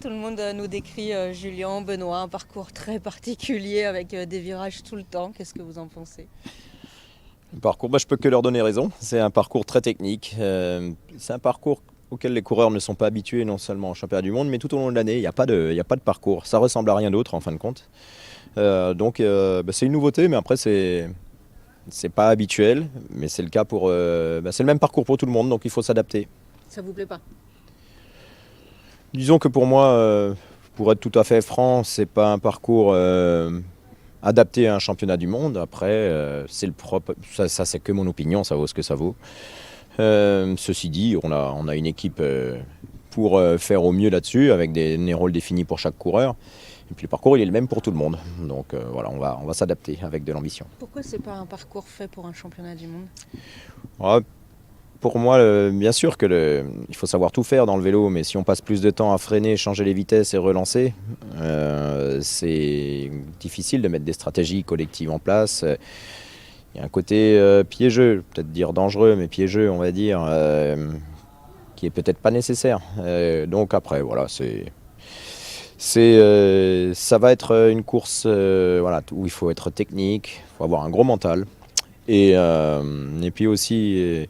Tout le monde nous décrit Julien, Benoît, un parcours très particulier avec des virages tout le temps. Qu'est-ce que vous en pensez? Le parcours, je peux que leur donner raison. C'est un parcours très technique. C'est un parcours auquel les coureurs ne sont pas habitués, non seulement au championnat du monde, mais tout au long de l'année. Il y a pas de parcours. Ça ressemble à rien d'autre en fin de compte. C'est une nouveauté, mais après c'est pas habituel. Mais c'est le cas c'est le même parcours pour tout le monde, donc il faut s'adapter. Ça vous plaît pas? Disons que pour moi, pour être tout à fait franc, c'est pas un parcours adapté à un championnat du monde. Après, c'est le propre. Ça, c'est que mon opinion, ça vaut ce que ça vaut. Ceci dit, on a une équipe pour faire au mieux là-dessus, avec des rôles définis pour chaque coureur. Et puis le parcours, il est le même pour tout le monde. Donc voilà, on va s'adapter avec de l'ambition. Pourquoi c'est pas un parcours fait pour un championnat du monde? Voilà, pour moi, bien sûr il faut savoir tout faire dans le vélo, mais si on passe plus de temps à freiner, changer les vitesses et relancer, c'est difficile de mettre des stratégies collectives en place. Il y a un côté piégeux, peut-être dire dangereux, mais piégeux, on va dire, qui est peut-être pas nécessaire. Donc après, voilà, ça va être une course voilà, où il faut être technique, il faut avoir un gros mental, et puis aussi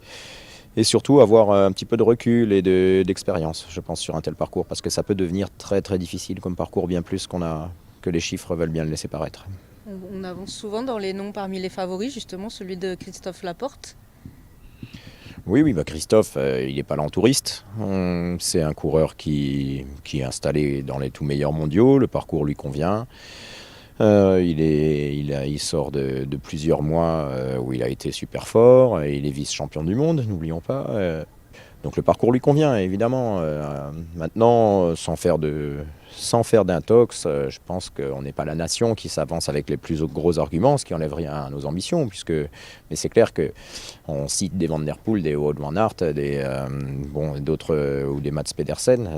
et surtout avoir un petit peu de recul et d'expérience, je pense, sur un tel parcours, parce que ça peut devenir très très difficile comme parcours, bien plus que les chiffres veulent bien le laisser paraître. On avance souvent dans les noms parmi les favoris, justement celui de Christophe Laporte. Oui, Christophe, il n'est pas là en touriste. C'est un coureur qui est installé dans les tout meilleurs mondiaux. Le parcours lui convient. Il sort de plusieurs mois où il a été super fort. Il est vice-champion du monde, n'oublions pas. Donc le parcours lui convient, évidemment. Maintenant, sans faire d'intox, je pense qu'on n'est pas la nation qui s'avance avec les plus gros arguments, ce qui enlève rien à nos ambitions. Mais c'est clair qu'on cite des Van Der Poel, des Wout van Aert, d'autres, ou des Mats Pedersen.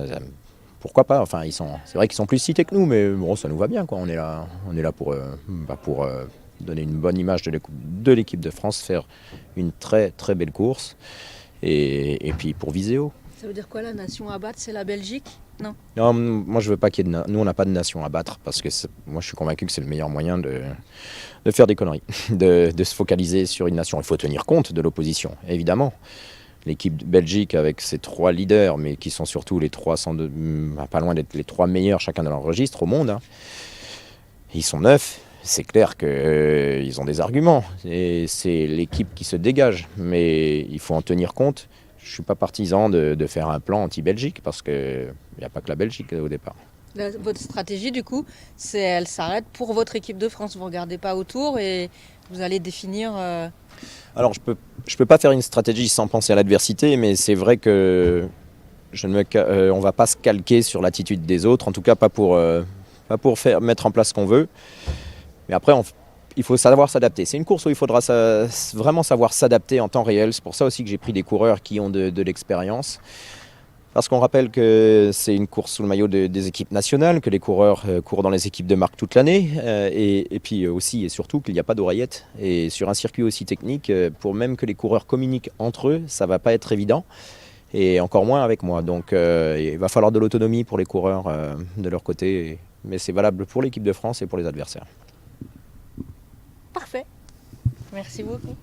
Pourquoi pas? Enfin, c'est vrai qu'ils sont plus cités que nous, mais bon, ça nous va bien, quoi. On est là pour donner une bonne image de l'équipe de France, faire une très très belle course. Et puis pour viser haut. Ça veut dire quoi la nation à battre? C'est la Belgique? Non. Non, moi je veux pas qu'il y ait nous on n'a pas de nation à battre, parce que moi je suis convaincu que c'est le meilleur moyen de faire des conneries, de se focaliser sur une nation. Il faut tenir compte de l'opposition, évidemment. L'équipe de Belgique avec ses 3 leaders, mais qui sont surtout les 3 pas loin d'être les 3 meilleurs chacun dans leur registre au monde. Hein. Ils sont 9. C'est clair qu'ils ont des arguments, et c'est l'équipe qui se dégage, mais il faut en tenir compte. Je ne suis pas partisan de faire un plan anti-Belgique, parce qu'il n'y a pas que la Belgique au départ. Votre stratégie, du coup, elle s'arrête pour votre équipe de France. Vous ne regardez pas autour et vous allez définir... Alors, je peux pas faire une stratégie sans penser à l'adversité, mais c'est vrai que on ne va pas se calquer sur l'attitude des autres, en tout cas pas pour mettre en place ce qu'on veut. Mais après, il faut savoir s'adapter. C'est une course où il faudra vraiment savoir s'adapter en temps réel. C'est pour ça aussi que j'ai pris des coureurs qui ont de l'expérience. Parce qu'on rappelle que c'est une course sous le maillot des équipes nationales, que les coureurs courent dans les équipes de marque toute l'année. Et puis aussi et surtout qu'il n'y a pas d'oreillette. Et sur un circuit aussi technique, pour même que les coureurs communiquent entre eux, ça ne va pas être évident. Et encore moins avec moi. Donc il va falloir de l'autonomie pour les coureurs de leur côté. Mais c'est valable pour l'équipe de France et pour les adversaires. Parfait. Merci beaucoup.